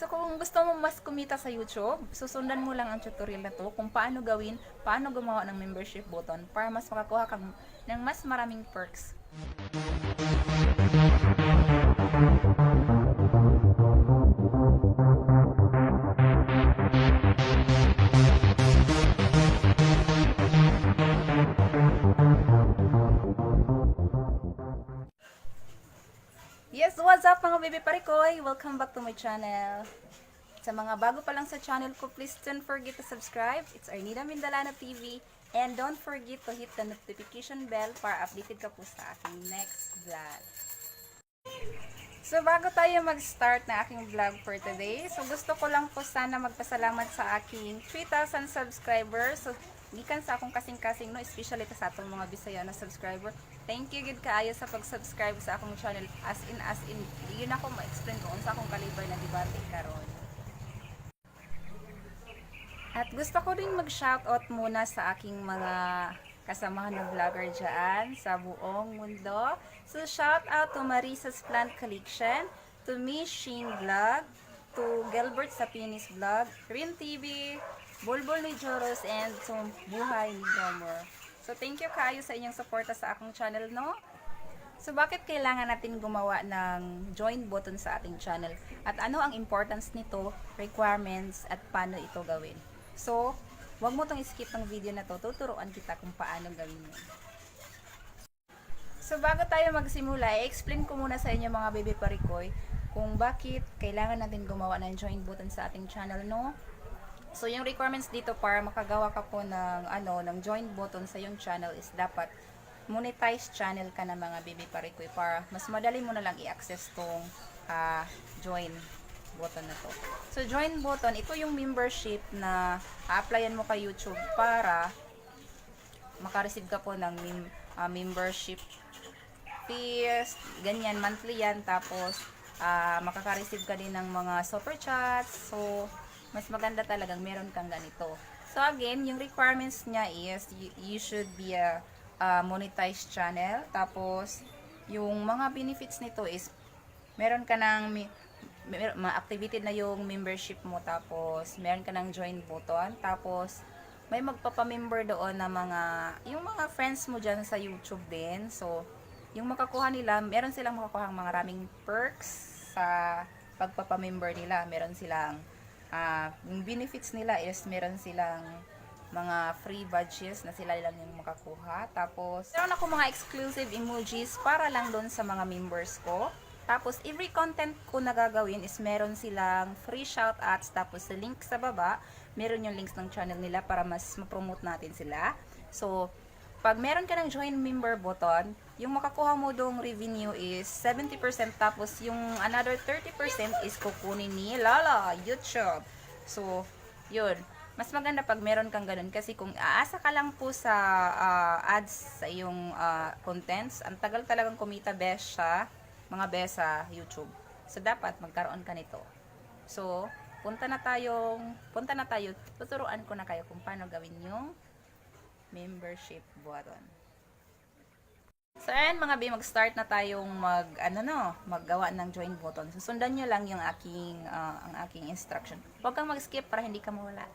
So kung gusto mo mas kumita sa YouTube, susundan mo lang ang tutorial na to kung paano gumawa ng membership button para mas makakuha ka ng mas maraming perks. Yes, what's up mga baby parikoy? Welcome back to my channel. Sa mga bago pa lang sa channel ko, please don't forget to subscribe. It's Arnida Mindalana TV. And don't forget to hit the notification bell para updated ka po sa aking next vlog. So bago tayo mag-start na aking vlog for today, so gusto ko lang po sana magpasalamat sa aking 3,000 subscribers. So gikan sa akong kasing-kasing no, especially sa atong mga Bisaya na subscriber. Thank you gid kaayo sa pag-subscribe sa akong channel. As in, yun ako ma-explain ko unsa akong kaliber na debate karon. At gusto ko ring mag-shoutout muna sa aking mga kasamahan na vlogger dyan sa buong mundo. So, shoutout to Marisa's Plant Collection, to Miss Sheen Vlog, to Gilbert Sapinis Vlog, Rin TV, Bulbul ni Joros, and to Buhay ni Gomer. So, thank you kayo sa inyong suporta sa akong channel, no? So, bakit kailangan natin gumawa ng join button sa ating channel? At ano ang importance nito, requirements, at paano ito gawin? So, wag mo tong skip ng video na to, tuturuan kita kung paano gawin yun. So, bago tayo magsimula, i-explain ko muna sa inyo mga baby parikoy kung bakit kailangan natin gumawa ng join button sa ating channel, no? So, yung requirements dito para makagawa ka po ng join button sa yung channel is dapat monetize channel ka na mga baby parikoy para mas madali mo na lang i-access tong join button na to. So, join button, ito yung membership na a-applyan mo kay YouTube para makareceive ka po ng membership fees, ganyan, monthly yan, tapos makaka-receive ka din ng mga super chats. So, mas maganda talagang meron kang ganito. So, again, yung requirements niya is you should be a monetized channel. Tapos, yung mga benefits nito is meron ka ng ma-activated na yung membership mo, tapos meron ka ng join button, tapos may magpapamember doon na yung mga friends mo dyan sa YouTube din. So, yung makakuha nila, meron silang makakuha ng maraming perks sa pagpapamember nila. Meron silang yung benefits nila is meron silang mga free badges na sila lang yung makakuha. Tapos, meron ako mga exclusive emojis para lang doon sa mga members ko. Tapos, every content ko na gagawin is meron silang free shoutouts. Tapos, sa link sa baba, meron yung links ng channel nila para mas ma-promote natin sila. So, pag meron ka ng join member button, yung makakuha mo dong revenue is 70%. Tapos, yung another 30% is kukunin ni Lala, YouTube. So, yun. Mas maganda pag meron kang ganun. Kasi kung aasa ka lang po sa ads sa iyong contents, ang tagal talagang kumita best sa mga best sa YouTube. So, dapat magkaroon ka nito. So, punta na tayo, tuturuan ko na kayo kung paano gawin yung membership button. So, ayan mga B, mag-start na tayong maggawa ng join button. Susundan nyo lang yung ang aking instruction. Huwag kang mag-skip para hindi ka mawala.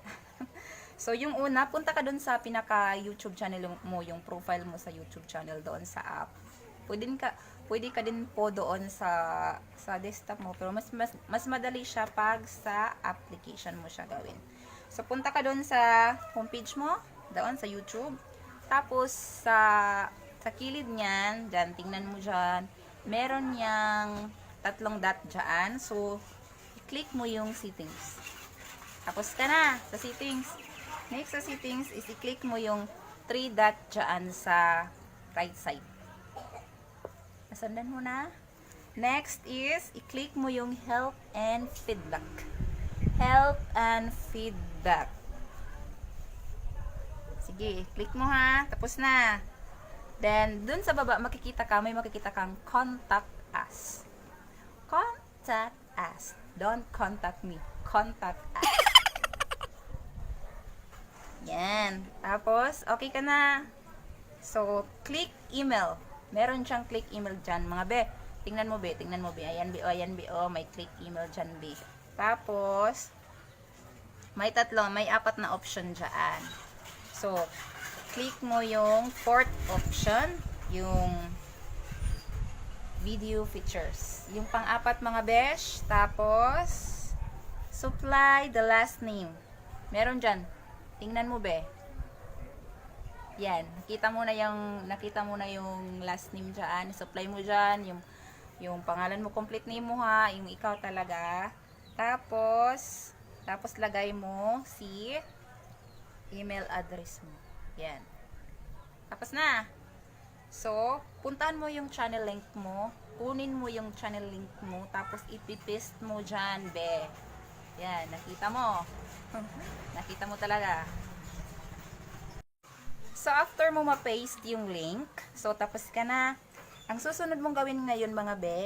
So, yung una, punta ka dun sa pinaka-YouTube channel mo, yung profile mo sa YouTube channel doon sa app. Pwede ka din po doon sa desktop mo, pero mas madali siya pag sa application mo siya gawin. So, punta ka doon sa homepage mo, doon sa YouTube. Tapos, sa kilid niyan, dyan, tingnan mo dyan, meron niyang tatlong dot dyan. So, click mo yung settings. Tapos ka na sa settings. Next sa settings is i-click mo yung 3 dot dyan sa right side. Nasundan mo na. Next is, i-click mo yung help and feedback. Help and feedback. Sige, click mo ha. Tapos na. Then, dun sa baba, may makikita kang contact us. Contact us. Don't contact me. Contact us. Yan. Tapos, okay ka na. So, click email. Meron siyang click email dyan. Mga be, tingnan mo be. Ayan be, may click email dyan be. Tapos, may apat na option dyan. So, click mo yung fourth option, yung video features. Yung pang-apat mga besh. Tapos, supply the last name. Meron dyan. Tingnan mo be. Yan. Nakita mo na yung last name dyan. Supply mo dyan. Yung pangalan mo, complete name mo ha. Yung ikaw talaga. Tapos lagay mo si email address mo. Yan. Tapos na. So, puntahan mo yung channel link mo. Kunin mo yung channel link mo. Tapos, ipipaste mo dyan, be. Yan. Nakita mo. Nakita mo talaga. So, after mo ma-paste yung link, so, tapos ka na. Ang susunod mong gawin ngayon, mga be,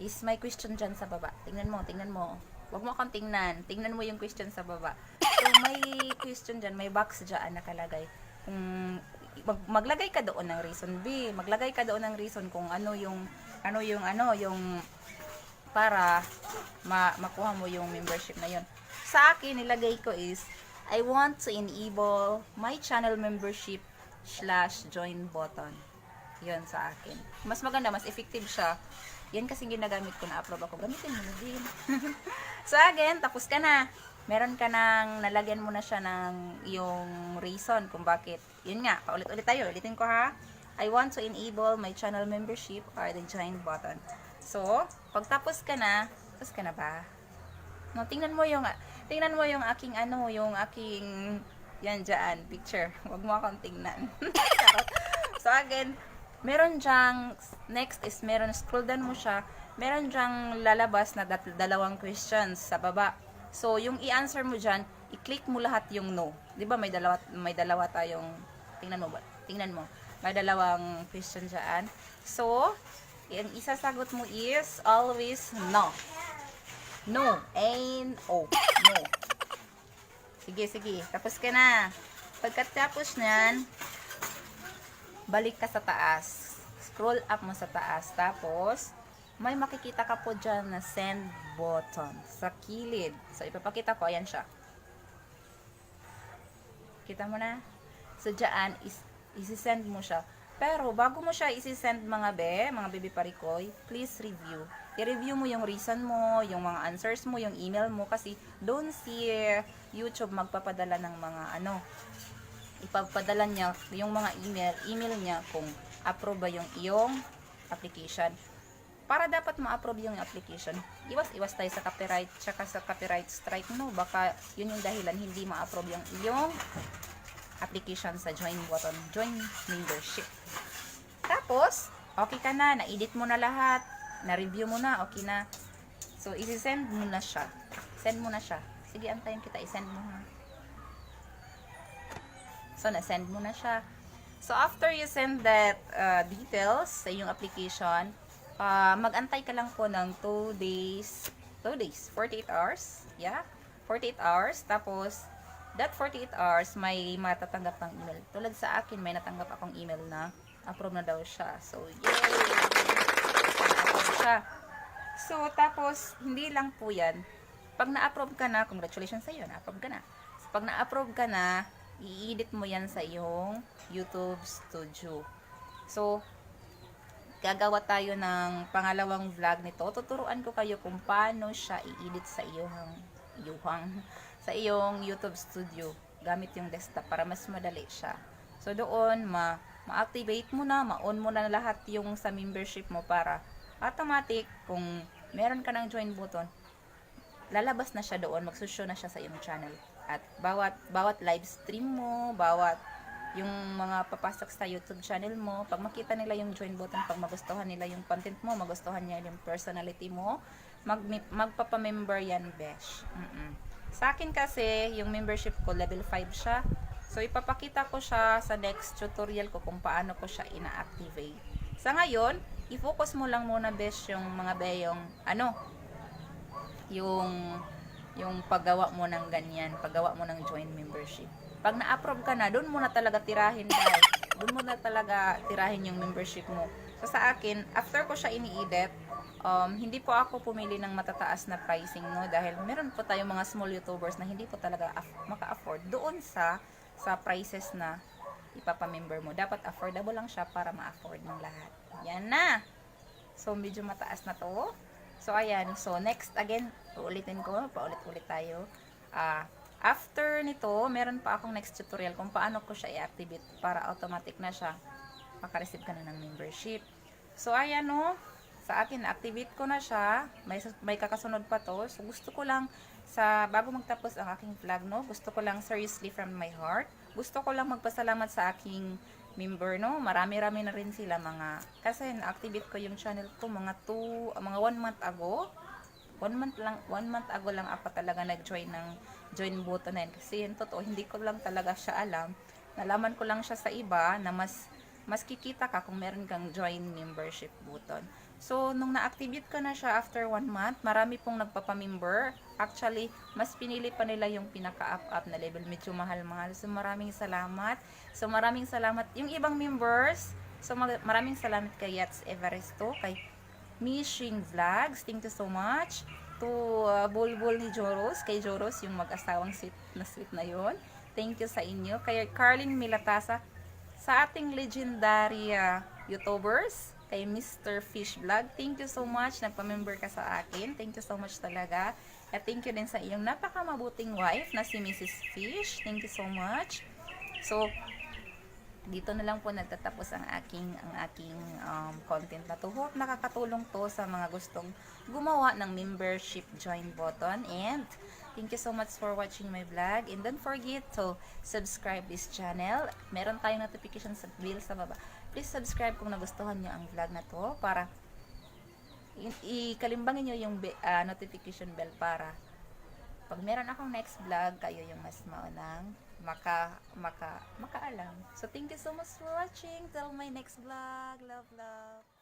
is may question dyan sa baba. Tingnan mo. Huwag mo akong tingnan. Tingnan mo yung question sa baba. So, may question dyan, may box dyan nakalagay. Kung maglagay ka doon ng reason B, maglagay ka doon ng reason kung yung para makuha mo yung membership na yun. Sa akin, nilagay ko is, I want to enable my channel membership /join button. Yun sa akin. Mas maganda, mas effective siya. Yan kasi ginagamit ko, na-approve ako. Gamitin mo na din. So again, tapos ka na. Meron ka nang, nalagyan mo na siya ng yung reason kung bakit. Yun nga, paulit-ulit tayo. Ulitin ko ha. I want to enable my channel membership or the join button. So, pagtapos ka na, tapos ka na ba? No, tingnan mo yung aking yan dyan, picture. Huwag mo akong tingnan. So again, meron dyang, next is scroll down mo siya, meron dyang lalabas na dalawang questions sa baba. So, yung i-answer mo dyan, i-click mo lahat yung no. Di ba may dalawa tayong, tingnan mo. May dalawang question dyan. So, yung isasagot mo is always no. No. N-O. No. Sige. Tapos ka na. Pagkatapos nyan, balik ka sa taas. Scroll up mo sa taas. Tapos, may makikita ka po dyan na send button sa kilid. So, ipapakita ko. Ayan siya. Kita mo na? So, dyan, isi-send mo siya. Pero, bago mo siya isi-send mga baby parikoy, please review. I-review mo yung reason mo, yung mga answers mo, yung email mo. Kasi, doon si YouTube magpapadala ng mga ipapadala niya yung mga email niya kung approve ba yung iyong application. Para dapat ma-approve yung application, iwas tayo sa copyright tsaka sa copyright strike, no? Baka yun yung dahilan hindi ma-approve yung iyong application sa join button, join membership. Tapos, okay ka na, na-edit mo na lahat, na-review mo na, okay na. So, isi-send mo na siya. Send mo na siya. Sige, antayin kita, i-send mo ha. So, na-send mo na siya. So, after you send that details sa iyong application, mag-antay ka lang po ng 2 days, 48 hours. Yeah, 48 hours. Tapos, that 48 hours, may matatanggap ng email. Tulad sa akin, may natanggap akong email na approve na daw siya. So, yay! Approve siya. So, tapos, hindi lang po yan. Pag na-approve ka na, congratulations sa iyo, na-approve ka na. So, pag na-approve ka na, i-edit mo yan sa iyong YouTube Studio. So, gagawa tayo ng pangalawang vlog nito. Tuturuan ko kayo kung paano siya i-edit sa iyong YouTube Studio gamit yung desktop para mas madali siya. So, doon, ma-activate mo na, ma-on mo na lahat yung sa membership mo para automatic, kung meron ka ng join button, lalabas na siya doon, magsushow na siya sa iyong channel. At bawat live stream mo, bawat yung mga papasok sa YouTube channel mo, pag makita nila yung join button, pag magustuhan nila yung content mo, magustuhan nila yung personality mo, magpapamember yan, besh. Sa akin kasi, yung membership ko, level 5 siya. So, ipapakita ko siya sa next tutorial ko kung paano ko siya ina-activate. Sa ngayon, i-focus mo lang muna, besh, yung mga yung paggawa mo ng ganyan, paggawa mo ng join membership. Pag na-approve ka na, doon mo na talaga tirahin guys. Doon mo na talaga tirahin yung membership mo. So sa akin, after ko siya ini-edit, hindi po ako pumili ng matataas na pricing, no, dahil meron po tayong mga small YouTubers na hindi po talaga maka-afford doon sa prices na ipapamember mo. Dapat affordable lang siya para ma-afford ng lahat. Yan na. So, medyo mataas na to. So, ayan. So, next, again, uulitin ko. Paulit-ulit tayo. After nito, meron pa akong next tutorial kung paano ko siya i-activate para automatic na siya. Makareceive ka na ng membership. So, ayan o. Sa akin, na-activate ko na siya. May kakasunod pa to. So, gusto ko lang bago magtapos ang aking vlog, no, gusto ko lang seriously from my heart. Gusto ko lang magpasalamat sa aking member, no. Marami-rami na rin sila kasi na-activate ko yung channel ko mga 1 month ago. 1 month ago lang ako talaga nag-join ng join button na yun. Kasi yun, totoo, hindi ko lang talaga siya alam. Nalaman ko lang siya sa iba na mas kikita ka kung meron kang join membership button. So, nung na-activate ko na siya after 1 month, marami pong nagpapamember. Actually, mas pinili pa nila yung pinaka-up na level. Medyo mahal-mahal. So, maraming salamat. Yung ibang members, so maraming salamat kay Yats Everesto, kay Mishing Vlogs, thank you so much. To Bulbul ni Joros, kay Joros, yung mag-asawang sweet na yon. Thank you sa inyo. Kay Carlin Milatasa, sa ating legendary YouTubers, kay Mr. Fish Vlog, thank you so much. Nagpa-member ka sa akin. Thank you so much talaga. At thank you din sa iyong napakamabuting wife na si Mrs. Fish. Thank you so much. So, dito na lang po nagtatapos ang aking content na to. Hope nakakatulong to sa mga gustong gumawa ng membership join button. And thank you so much for watching my vlog. And don't forget to subscribe this channel. Meron tayong notification sa bell sa baba. Please subscribe kung nagustuhan nyo ang vlog na to para ikalimbangin nyo yung notification bell para pag meron akong next vlog, kayo yung mas maunang makaalam. So, thank you so much for watching. Till my next vlog. Love, love.